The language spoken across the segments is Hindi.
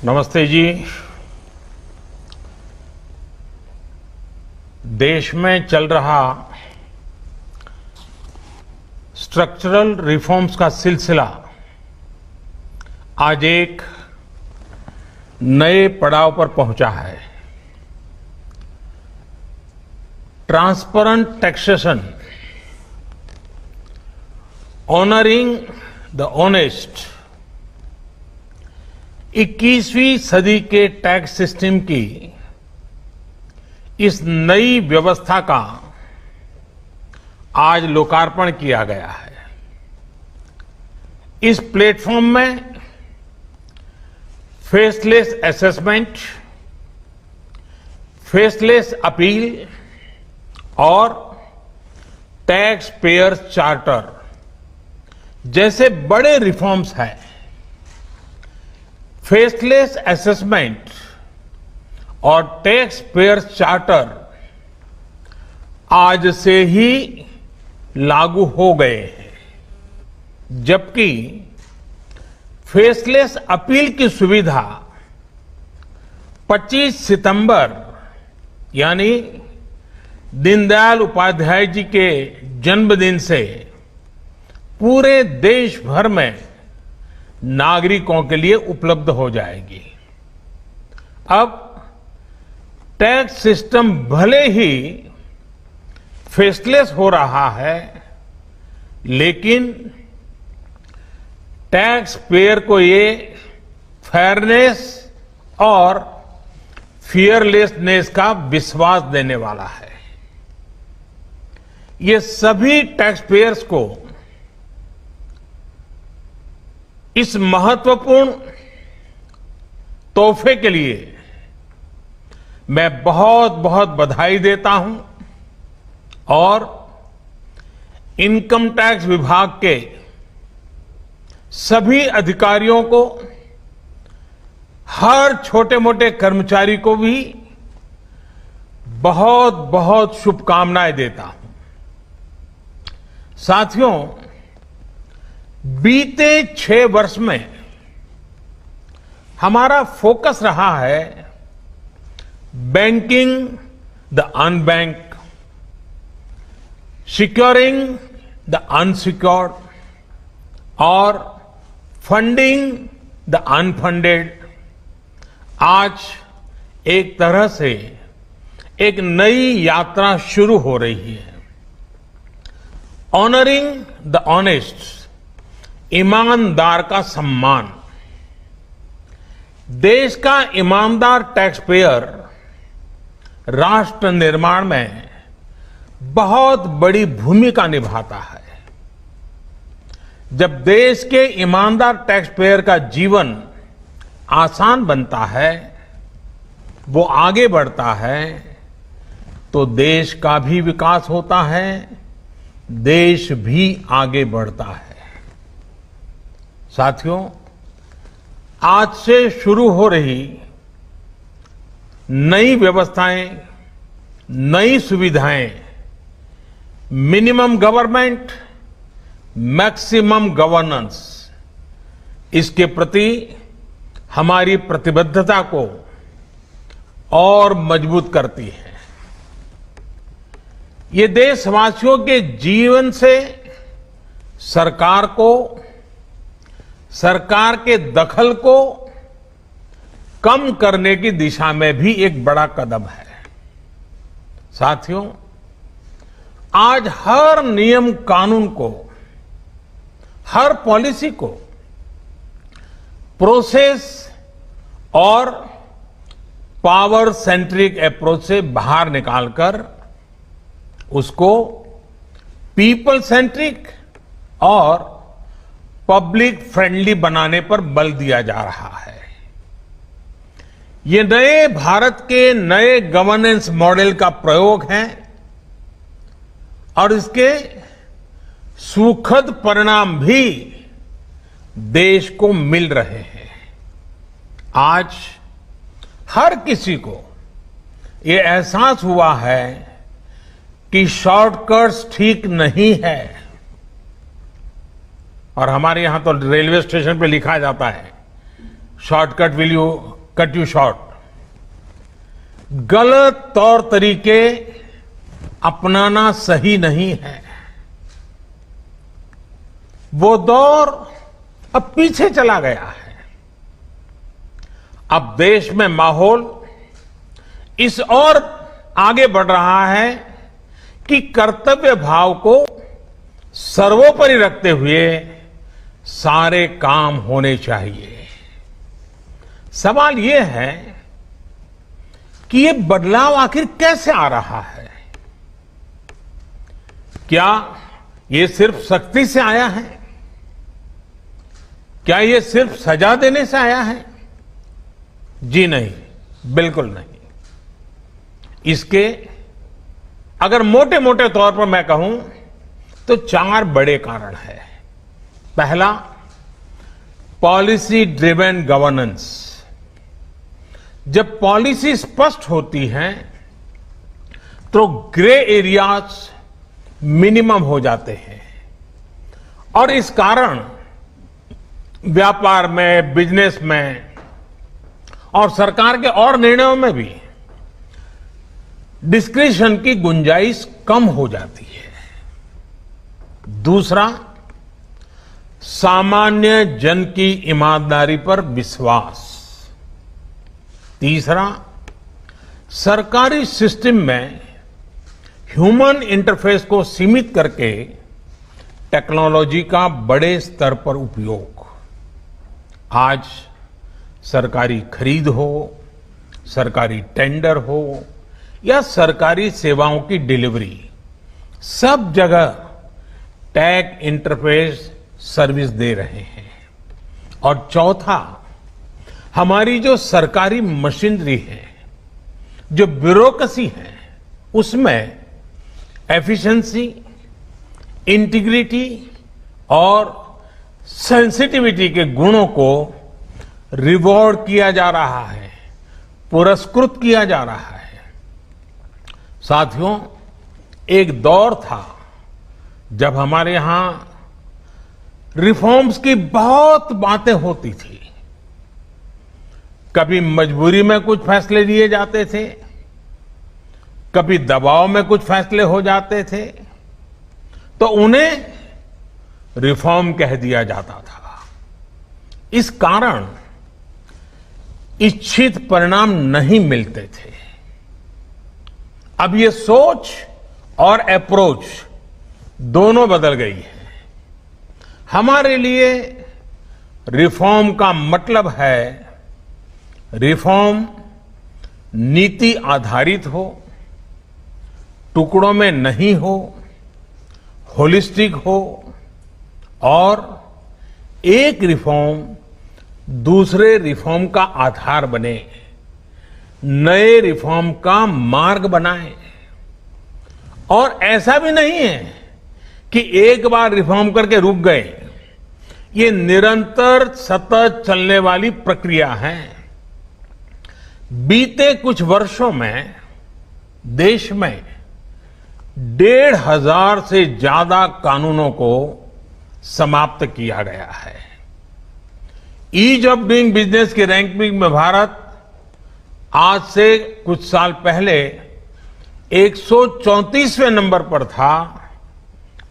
नमस्ते जी। देश में चल रहा स्ट्रक्चरल रिफॉर्म्स का सिलसिला आज एक नए पड़ाव पर पहुंचा है। Transparent taxation, honouring the honest, 21वीं सदी के टैक्स सिस्टम की इस नई व्यवस्था का आज लोकार्पण किया गया है। इस प्लेटफॉर्म में फेसलेस असेसमेंट, फेसलेस अपील और टैक्स पेयर चार्टर जैसे बड़े रिफॉर्म्स हैं। फेसलेस असेसमेंट और टैक्स पेयर चार्टर आज से ही लागू हो गए हैं, जबकि फेसलेस अपील की सुविधा 25 सितंबर यानी दीनदयाल उपाध्याय जी के जन्मदिन से पूरे देश भर में नागरिकों के लिए उपलब्ध हो जाएगी। अब टैक्स सिस्टम भले ही फेसलेस हो रहा है, लेकिन टैक्स पेयर को ये फेयरनेस और फियरलेसनेस का विश्वास देने वाला है। ये सभी टैक्स पेयर्स को इस महत्वपूर्ण तोहफे के लिए मैं बहुत बहुत बधाई देता हूं और इनकम टैक्स विभाग के सभी अधिकारियों को, हर छोटे मोटे कर्मचारी को भी बहुत बहुत शुभकामनाएं देता हूं। साथियों, बीते 6 वर्ष में हमारा फोकस रहा है banking the unbank, securing the unsecured और फंडिंग द अनफंडेड। आज एक तरह से एक नई यात्रा शुरू हो रही है। ऑनरिंग द ऑनेस्ट, ईमानदार का सम्मान। देश का ईमानदार टैक्स पेयर राष्ट्र निर्माण में बहुत बड़ी भूमिका निभाता है। जब देश के ईमानदार टैक्स पेयर का जीवन आसान बनता है, वो आगे बढ़ता है, तो देश का भी विकास होता है, देश भी आगे बढ़ता है। साथियों, आज से शुरू हो रही नई व्यवस्थाएं, नई सुविधाएं मिनिमम गवर्नमेंट, मैक्सिमम गवर्नेंस, इसके प्रति हमारी प्रतिबद्धता को और मजबूत करती है। ये देशवासियों के जीवन से सरकार को, सरकार के दखल को कम करने की दिशा में भी एक बड़ा कदम है। साथियों, आज हर नियम कानून को, हर पॉलिसी को प्रोसेस और पावर सेंट्रिक अप्रोच से बाहर निकालकर उसको पीपल सेंट्रिक और पब्लिक फ्रेंडली बनाने पर बल दिया जा रहा है। ये नए भारत के नए गवर्नेंस मॉडल का प्रयोग है और इसके सुखद परिणाम भी देश को मिल रहे हैं। आज हर किसी को ये एहसास हुआ है कि शॉर्टकट्स ठीक नहीं है। और हमारे यहां तो रेलवे स्टेशन पे लिखा जाता है, shortcut will you cut you short, गलत तौर तरीके अपनाना सही नहीं है। वो दौर अब पीछे चला गया है। अब देश में माहौल इस ओर आगे बढ़ रहा है कि कर्तव्य भाव को सर्वोपरि रखते हुए सारे काम होने चाहिए। सवाल यह है कि ये बदलाव आखिर कैसे आ रहा है? क्या ये सिर्फ सख्ती से आया है? क्या ये सिर्फ सजा देने से आया है? जी नहीं, बिल्कुल नहीं। इसके अगर मोटे मोटे तौर पर मैं कहूं तो 4 बड़े कारण हैं। पहला, पॉलिसी ड्रिवन गवर्नेंस। जब पॉलिसी स्पष्ट होती है तो ग्रे एरियाज मिनिमम हो जाते हैं और इस कारण व्यापार में, बिजनेस में और सरकार के और निर्णयों में भी डिस्क्रिशन की गुंजाइश कम हो जाती है। दूसरा, सामान्य जन की ईमानदारी पर विश्वास। तीसरा, सरकारी सिस्टम में ह्यूमन इंटरफेस को सीमित करके टेक्नोलॉजी का बड़े स्तर पर उपयोग। आज सरकारी खरीद हो, सरकारी टेंडर हो या सरकारी सेवाओं की डिलीवरी, सब जगह टैग इंटरफेस सर्विस दे रहे हैं। और चौथा, हमारी जो सरकारी मशीनरी है, जो ब्यूरोक्रेसी है, उसमें एफिशिएंसी, इंटीग्रिटी और सेंसिटिविटी के गुणों को रिवॉर्ड किया जा रहा है, पुरस्कृत किया जा रहा है। साथियों, एक दौर था जब हमारे यहां रिफॉर्म्स की बहुत बातें होती थी। कभी मजबूरी में कुछ फैसले लिए जाते थे, कभी दबाव में कुछ फैसले हो जाते थे, तो उन्हें रिफॉर्म कह दिया जाता था। इस कारण इच्छित परिणाम नहीं मिलते थे। अब ये सोच और अप्रोच दोनों बदल गई है। हमारे लिए रिफॉर्म का मतलब है रिफॉर्म नीति आधारित हो, टुकड़ों में नहीं हो, होलिस्टिक हो और एक रिफॉर्म दूसरे रिफॉर्म का आधार बने, नए रिफॉर्म का मार्ग बनाए। और ऐसा भी नहीं है कि एक बार रिफॉर्म करके रुक गए। ये निरंतर सतत चलने वाली प्रक्रिया है। बीते कुछ वर्षों में देश में 1,500 से ज्यादा कानूनों को समाप्त किया गया है। ईज ऑफ डूइंग बिजनेस की रैंकिंग में भारत आज से कुछ साल पहले 134वें नंबर पर था।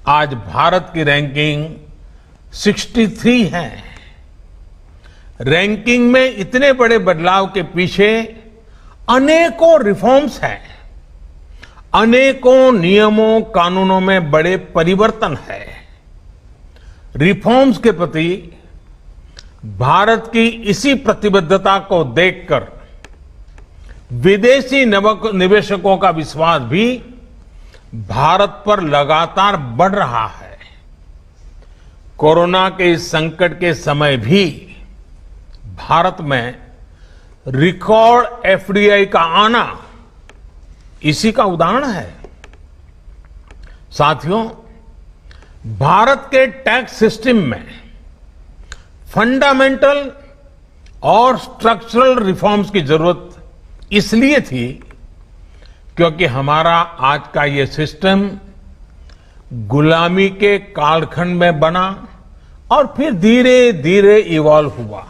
आज भारत की रैंकिंग 63 है। रैंकिंग में इतने बड़े बदलाव के पीछे अनेकों रिफॉर्म्स हैं, अनेकों नियमों कानूनों में बड़े परिवर्तन है। रिफॉर्म्स के प्रति भारत की इसी प्रतिबद्धता को देखकर विदेशी निवेशकों का विश्वास भी भारत पर लगातार बढ़ रहा है। कोरोना के इस संकट के समय भी भारत में रिकॉर्ड एफडीआई का आना इसी का उदाहरण है। साथियों, भारत के टैक्स सिस्टम में फंडामेंटल और स्ट्रक्चरल रिफॉर्म्स की जरूरत इसलिए थी क्योंकि हमारा आज का ये सिस्टम गुलामी के कालखंड में बना और फिर धीरे धीरे इवॉल्व हुआ।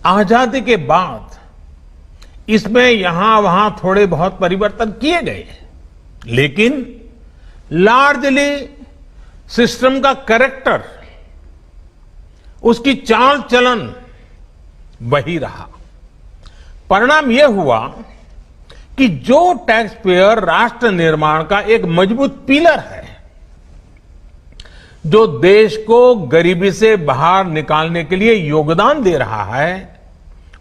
आजादी के बाद इसमें यहां वहां थोड़े बहुत परिवर्तन किए गए, लेकिन लार्जली सिस्टम का कैरेक्टर, उसकी चाल चलन वही रहा। परिणाम यह हुआ कि जो टैक्स पेयर राष्ट्र निर्माण का एक मजबूत पिलर है, जो देश को गरीबी से बाहर निकालने के लिए योगदान दे रहा है,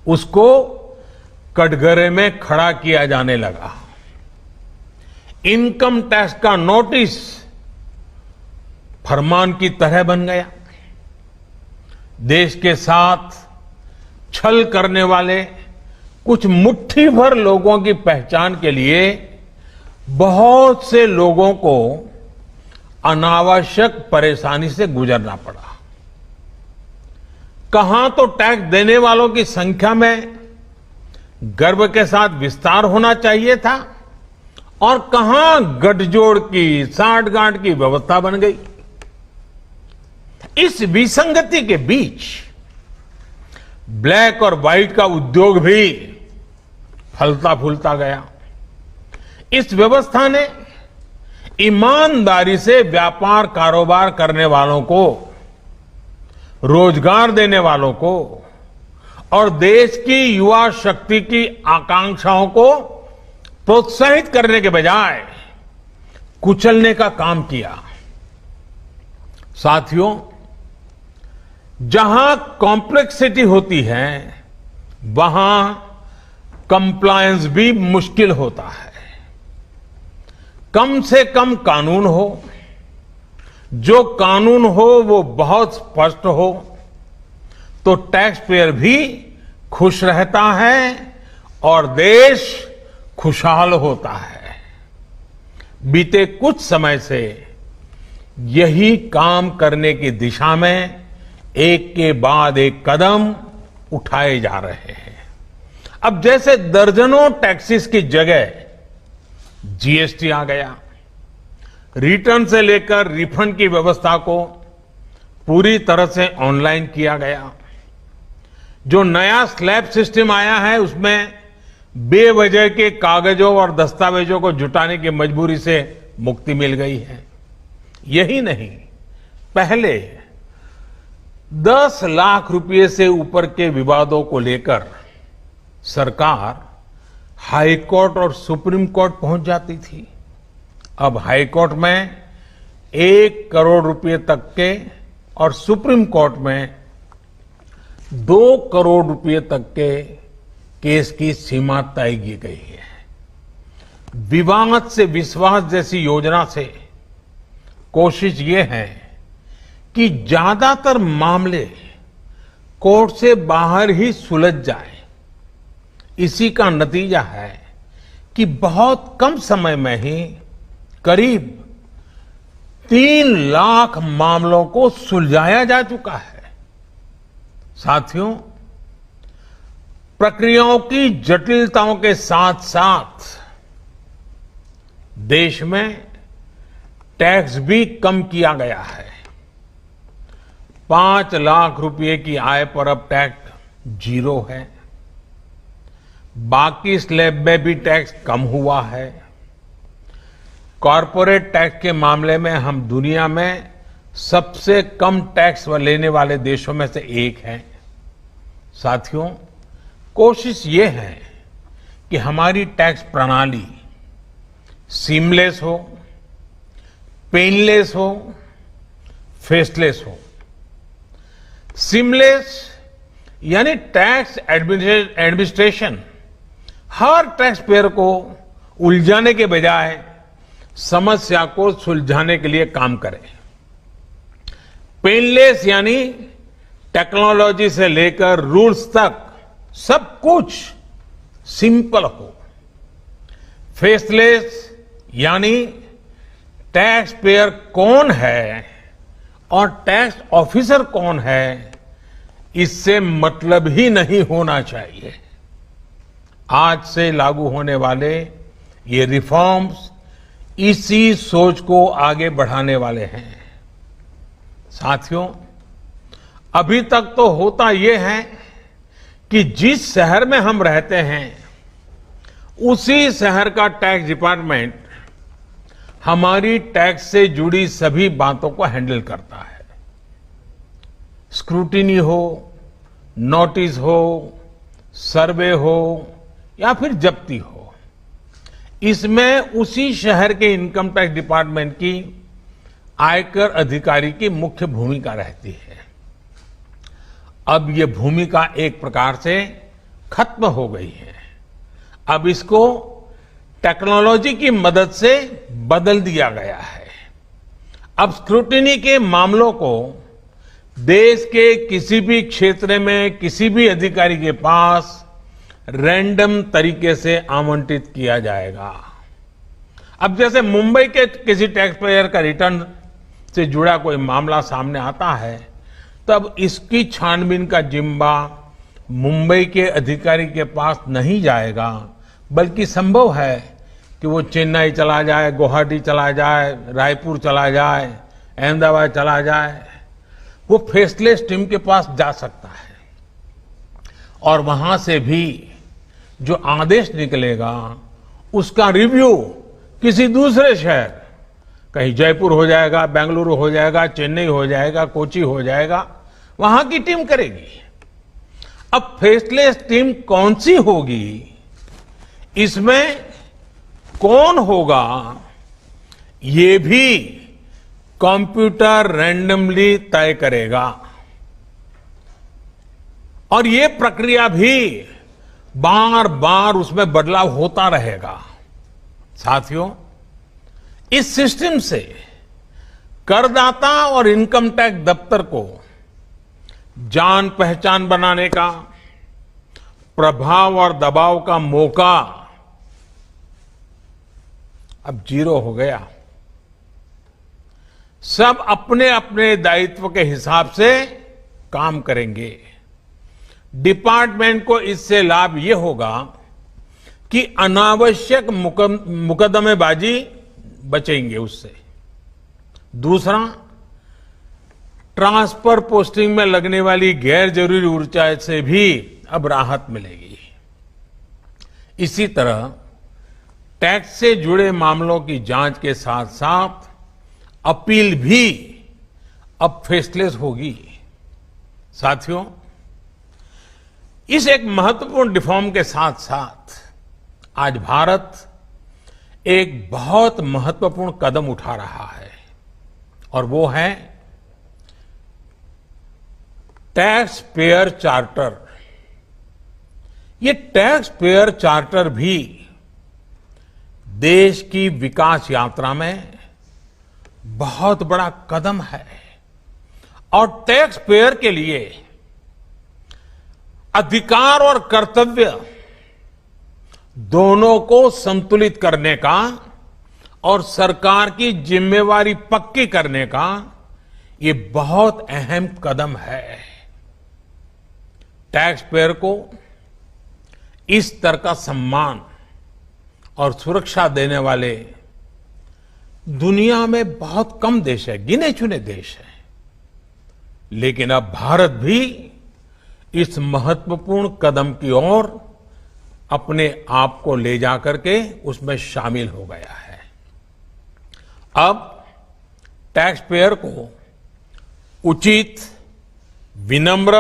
उसको कटघरे में खड़ा किया जाने लगा। इनकम टैक्स का नोटिस फरमान की तरह बन गया। देश के साथ छल करने वाले कुछ मुट्ठी भर लोगों की पहचान के लिए बहुत से लोगों को अनावश्यक परेशानी से गुजरना पड़ा। कहां तो टैक्स देने वालों की संख्या में गर्व के साथ विस्तार होना चाहिए था, और कहां गठजोड़ की, साठगांठ की व्यवस्था बन गई। इस विसंगति के बीच ब्लैक और व्हाइट का उद्योग भी फलता फूलता गया। इस व्यवस्था ने ईमानदारी से व्यापार कारोबार करने वालों को, रोजगार देने वालों को और देश की युवा शक्ति की आकांक्षाओं को प्रोत्साहित करने के बजाय कुचलने का काम किया। साथियों, जहां कॉम्प्लेक्सिटी होती है, वहां कंप्लायंस भी मुश्किल होता है। कम से कम कानून हो, जो कानून हो वो बहुत स्पष्ट हो, तो टैक्स पेयर भी खुश रहता है और देश खुशहाल होता है। बीते कुछ समय से यही काम करने की दिशा में एक के बाद एक कदम उठाए जा रहे हैं। अब जैसे दर्जनों टैक्सेस की जगह जीएसटी आ गया, रिटर्न से लेकर रिफंड की व्यवस्था को पूरी तरह से ऑनलाइन किया गया। जो नया स्लैब सिस्टम आया है, उसमें बेवजह के कागजों और दस्तावेजों को जुटाने की मजबूरी से मुक्ति मिल गई है। यही नहीं, पहले 10 लाख रुपए से ऊपर के विवादों को लेकर सरकार हाई कोर्ट और सुप्रीम कोर्ट पहुंच जाती थी। अब हाई कोर्ट में 1 करोड़ रुपए तक के और सुप्रीम कोर्ट में 2 करोड़ रुपए तक के केस की सीमा तय की गई है। विवाद से विश्वास जैसी योजना से कोशिश ये है कि ज्यादातर मामले कोर्ट से बाहर ही सुलझ जाए। इसी का नतीजा है कि बहुत कम समय में ही करीब 3 लाख मामलों को सुलझाया जा चुका है। साथियों, प्रक्रियाओं की जटिलताओं के साथ साथ देश में टैक्स भी कम किया गया है। 5 लाख रुपए की आय पर अब टैक्स 0 है। बाकी स्लैब में भी टैक्स कम हुआ है। कॉरपोरेट टैक्स के मामले में हम दुनिया में सबसे कम टैक्स लेने वाले देशों में से एक हैं। साथियों, कोशिश ये है कि हमारी टैक्स प्रणाली सीमलेस हो, पेनलेस हो, फेसलेस हो। सीमलेस यानी टैक्स एडमिनिस्ट्रेशन हर टैक्स पेयर को उलझाने के बजाय समस्या को सुलझाने के लिए काम करे। पेनलेस यानी टेक्नोलॉजी से लेकर रूल्स तक सब कुछ सिंपल हो। फेसलेस यानी टैक्स पेयर कौन है और टैक्स ऑफिसर कौन है, इससे मतलब ही नहीं होना चाहिए। आज से लागू होने वाले ये रिफॉर्म्स इसी सोच को आगे बढ़ाने वाले हैं। साथियों, अभी तक तो होता यह है कि जिस शहर में हम रहते हैं उसी शहर का टैक्स डिपार्टमेंट हमारी टैक्स से जुड़ी सभी बातों को हैंडल करता है। स्क्रूटिनी हो, नोटिस हो, सर्वे हो या फिर जब्ती हो, इसमें उसी शहर के इनकम टैक्स डिपार्टमेंट की आयकर अधिकारी की मुख्य भूमिका रहती है। अब ये भूमिका एक प्रकार से खत्म हो गई है। अब इसको टेक्नोलॉजी की मदद से बदल दिया गया है। अब स्क्रूटिनी के मामलों को देश के किसी भी क्षेत्र में किसी भी अधिकारी के पास रैंडम तरीके से आवंटित किया जाएगा। अब जैसे मुंबई के किसी टैक्स पेयर का रिटर्न से जुड़ा कोई मामला सामने आता है, तब इसकी छानबीन का जिम्मा मुंबई के अधिकारी के पास नहीं जाएगा, बल्कि संभव है कि वो चेन्नई चला जाए, गुवाहाटी चला जाए, रायपुर चला जाए, अहमदाबाद चला जाए। वो फेसलेस टीम के पास जा सकता है और वहां से भी जो आदेश निकलेगा उसका रिव्यू किसी दूसरे शहर, कहीं जयपुर हो जाएगा, बेंगलुरु हो जाएगा, चेन्नई हो जाएगा, कोची हो जाएगा, वहां की टीम करेगी। अब फेसलेस टीम कौन सी होगी, इसमें कौन होगा, ये भी कंप्यूटर रैंडमली तय करेगा और ये प्रक्रिया भी बार बार उसमें बदलाव होता रहेगा। साथियों, इस सिस्टम से करदाता और इनकम टैक्स दफ्तर को जान पहचान बनाने का, प्रभाव और दबाव का मौका अब जीरो हो गया। सब अपने अपने दायित्व के हिसाब से काम करेंगे। डिपार्टमेंट को इससे लाभ ये होगा कि अनावश्यक मुकदमेबाजी बचेंगे उससे। दूसरा, ट्रांसफर पोस्टिंग में लगने वाली गैर जरूरी ऊर्जा से भी अब राहत मिलेगी। इसी तरह टैक्स से जुड़े मामलों की जांच के साथ साथ अपील भी अब फेसलेस होगी। साथियों, इस एक महत्वपूर्ण रिफॉर्म के साथ साथ आज भारत एक बहुत महत्वपूर्ण कदम उठा रहा है और वो है टैक्स पेयर चार्टर। ये टैक्स पेयर चार्टर भी देश की विकास यात्रा में बहुत बड़ा कदम है और टैक्स पेयर के लिए अधिकार और कर्तव्य दोनों को संतुलित करने का और सरकार की जिम्मेवारी पक्की करने का ये बहुत अहम कदम है। टैक्स पेयर को इस स्तर का सम्मान और सुरक्षा देने वाले दुनिया में बहुत कम देश है, गिने चुने देश हैं। लेकिन अब भारत भी इस महत्वपूर्ण कदम की ओर अपने आप को ले जाकर के उसमें शामिल हो गया है। अब टैक्स पेयर को उचित, विनम्र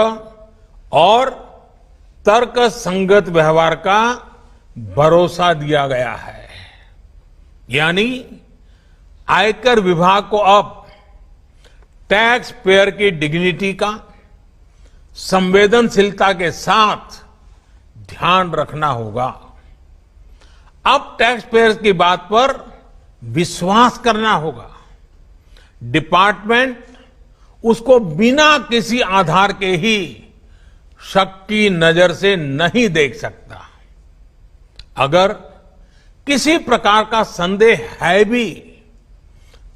और तर्क संगत व्यवहार का भरोसा दिया गया है। यानी आयकर विभाग को अब टैक्स पेयर की डिग्निटी का संवेदनशीलता के साथ ध्यान रखना होगा। अब टैक्स पेयर्स की बात पर विश्वास करना होगा। डिपार्टमेंट उसको बिना किसी आधार के ही शक की नजर से नहीं देख सकता। अगर किसी प्रकार का संदेह है भी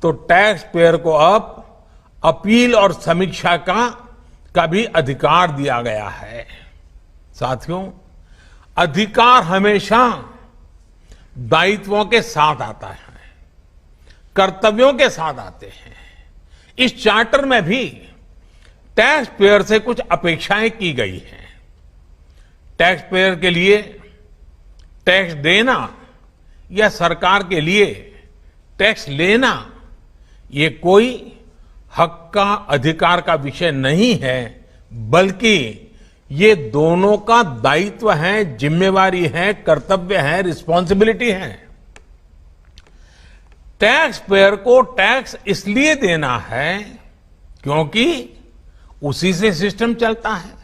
तो टैक्स पेयर को अब अपील और समीक्षा का भी अधिकार दिया गया है। साथियों, अधिकार हमेशा दायित्वों के साथ आता है, कर्तव्यों के साथ आते हैं। इस चार्टर में भी टैक्स पेयर से कुछ अपेक्षाएं की गई हैं। टैक्स पेयर के लिए टैक्स देना या सरकार के लिए टैक्स लेना ये कोई हक का अधिकार का विषय नहीं है, बल्कि ये दोनों का दायित्व है, जिम्मेवारी है, कर्तव्य है, रिस्पॉन्सिबिलिटी है। टैक्स पेयर को टैक्स इसलिए देना है क्योंकि उसी से सिस्टम चलता है।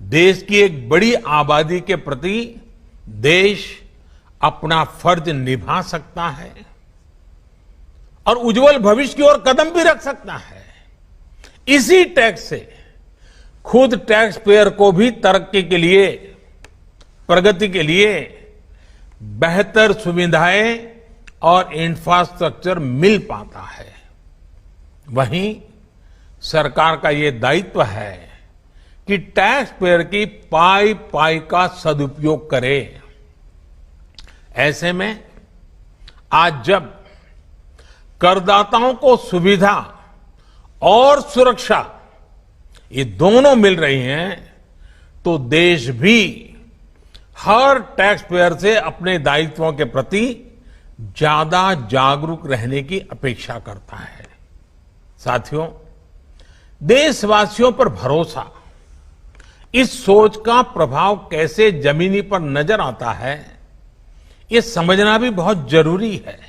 देश की एक बड़ी आबादी के प्रति देश अपना फर्ज निभा सकता है और उज्जवल भविष्य की ओर कदम भी रख सकता है। इसी टैक्स से खुद टैक्स पेयर को भी तरक्की के लिए, प्रगति के लिए बेहतर सुविधाएं और इंफ्रास्ट्रक्चर मिल पाता है। वहीं सरकार का ये दायित्व है कि टैक्स पेयर की पाई पाई का सदुपयोग करे। ऐसे में आज जब करदाताओं को सुविधा और सुरक्षा ये दोनों मिल रही हैं, तो देश भी हर टैक्स पेयर से अपने दायित्वों के प्रति ज्यादा जागरूक रहने की अपेक्षा करता है। साथियों, देशवासियों पर भरोसा, इस सोच का प्रभाव कैसे जमीनी पर नजर आता है, ये समझना भी बहुत जरूरी है।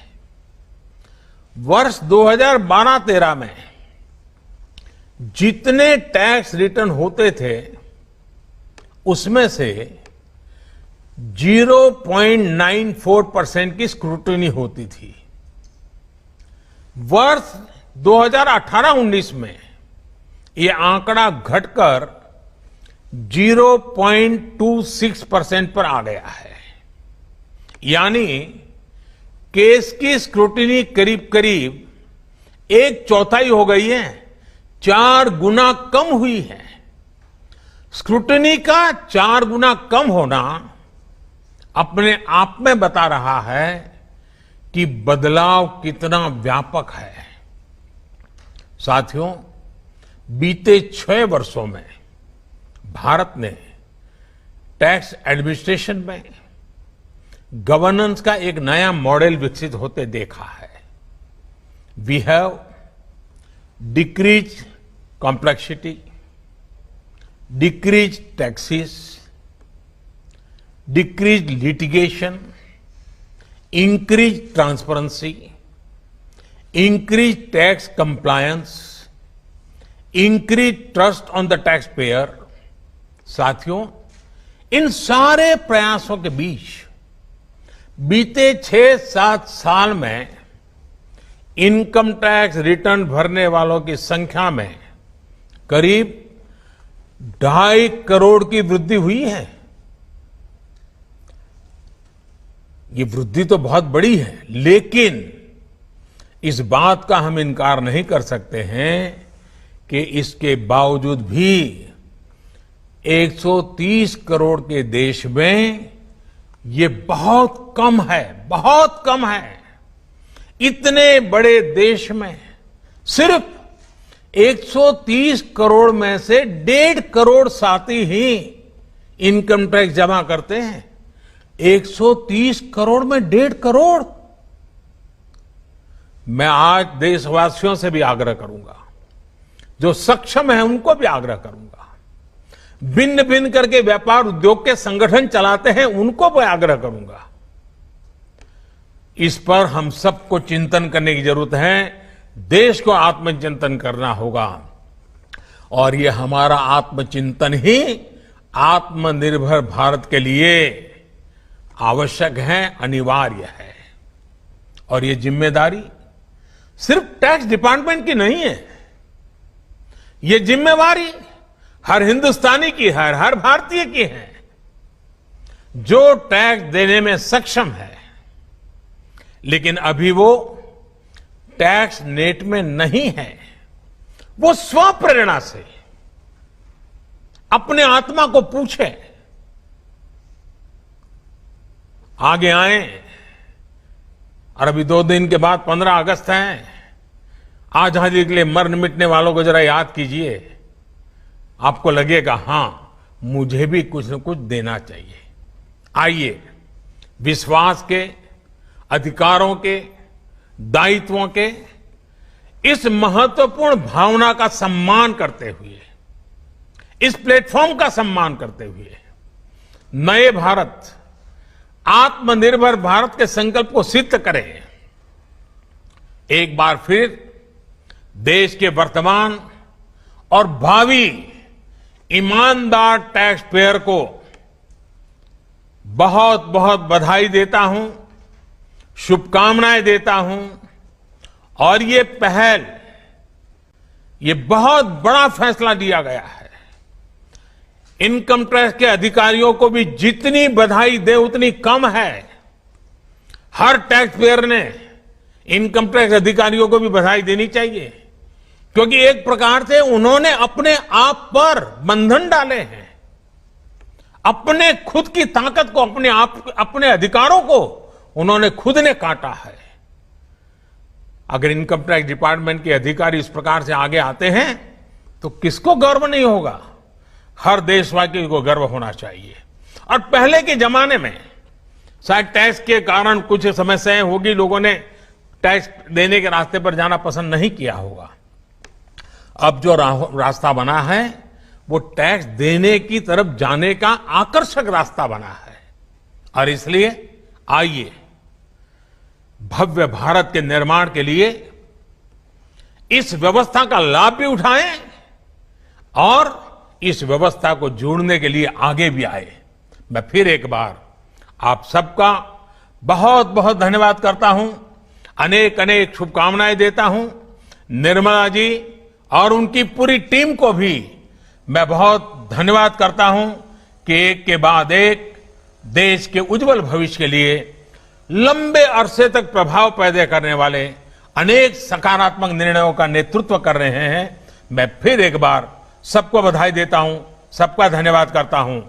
वर्ष 2012-13 में जितने टैक्स रिटर्न होते थे उसमें से 0.94% की स्क्रूटनी होती थी। वर्ष 2018-19 में ये आंकड़ा घटकर 0.26% पर आ गया है। यानी केस की स्क्रूटनी करीब करीब 1/4 हो गई है, 4 गुना कम हुई है। स्क्रूटनी का 4 गुना कम होना अपने आप में बता रहा है कि बदलाव कितना व्यापक है। साथियों, बीते 6 वर्षों में भारत ने टैक्स एडमिनिस्ट्रेशन में गवर्नेंस का एक नया मॉडल विकसित होते देखा है। We have decrease complexity, decrease taxes, decrease litigation, increase transparency, increase tax compliance, increase trust on the tax payer. साथियों, इन सारे प्रयासों के बीच बीते 6-7 साल में इनकम टैक्स रिटर्न भरने वालों की संख्या में करीब 2.5 करोड़ की वृद्धि हुई है। ये वृद्धि तो बहुत बड़ी है, लेकिन इस बात का हम इनकार नहीं कर सकते हैं कि इसके बावजूद भी 130 करोड़ के देश में ये बहुत कम है, बहुत कम है। इतने बड़े देश में सिर्फ 130 करोड़ में से 1.5 करोड़ साथी ही इनकम टैक्स जमा करते हैं। 130 करोड़ में 1.5 करोड़। मैं आज देशवासियों से भी आग्रह करूंगा, जो सक्षम है उनको भी आग्रह करूंगा, भिन्न भिन्न करके व्यापार उद्योग के संगठन चलाते हैं उनको भी आग्रह करूंगा। इस पर हम सबको चिंतन करने की जरूरत है। देश को आत्मचिंतन करना होगा और ये हमारा आत्मचिंतन ही आत्मनिर्भर भारत के लिए आवश्यक है, अनिवार्य है। और ये जिम्मेदारी सिर्फ टैक्स डिपार्टमेंट की नहीं है, ये जिम्मेवारी हर हिंदुस्तानी की है, हर भारतीय की है जो टैक्स देने में सक्षम है, लेकिन अभी वो टैक्स नेट में नहीं है। वो स्वप्रेरणा से अपने आत्मा को पूछे, आगे आए। और अभी 2 दिन के बाद 15 अगस्त है। आजादी के लिए मरने मिटने वालों को जरा याद कीजिए। आपको लगेगा, हां, मुझे भी कुछ न कुछ देना चाहिए। आइए विश्वास के, अधिकारों के, दायित्वों के इस महत्वपूर्ण भावना का सम्मान करते हुए, इस प्लेटफॉर्म का सम्मान करते हुए नए भारत, आत्मनिर्भर भारत के संकल्प को सिद्ध करें। एक बार फिर देश के वर्तमान और भावी ईमानदार टैक्स पेयर को बहुत बहुत बधाई देता हूं, शुभकामनाएं देता हूं। और ये पहल, ये बहुत बड़ा फैसला लिया गया है। इनकम टैक्स के अधिकारियों को भी जितनी बधाई दे उतनी कम है। हर टैक्स पेयर ने इनकम टैक्स अधिकारियों को भी बधाई देनी चाहिए, क्योंकि एक प्रकार से उन्होंने अपने आप पर बंधन डाले हैं। अपने खुद की ताकत को, अपने अधिकारों को उन्होंने खुद ने काटा है। अगर इनकम टैक्स डिपार्टमेंट के अधिकारी इस प्रकार से आगे आते हैं तो किसको गर्व नहीं होगा? हर देशवासी को गर्व होना चाहिए। और पहले के जमाने में शायद टैक्स के कारण कुछ समस्याएं होगी, लोगों ने टैक्स देने के रास्ते पर जाना पसंद नहीं किया होगा। अब जो रास्ता बना है वो टैक्स देने की तरफ जाने का आकर्षक रास्ता बना है। और इसलिए आइए भव्य भारत के निर्माण के लिए इस व्यवस्था का लाभ भी उठाएं और इस व्यवस्था को जोड़ने के लिए आगे भी आए। मैं फिर एक बार आप सबका बहुत बहुत धन्यवाद करता हूं, अनेक अनेक शुभकामनाएं देता हूं। निर्मला जी और उनकी पूरी टीम को भी मैं बहुत धन्यवाद करता हूं कि एक के बाद एक देश के उज्जवल भविष्य के लिए लंबे अरसे तक प्रभाव पैदा करने वाले अनेक सकारात्मक निर्णयों का नेतृत्व कर रहे हैं। मैं फिर एक बार सबको बधाई देता हूं, सबका धन्यवाद करता हूं।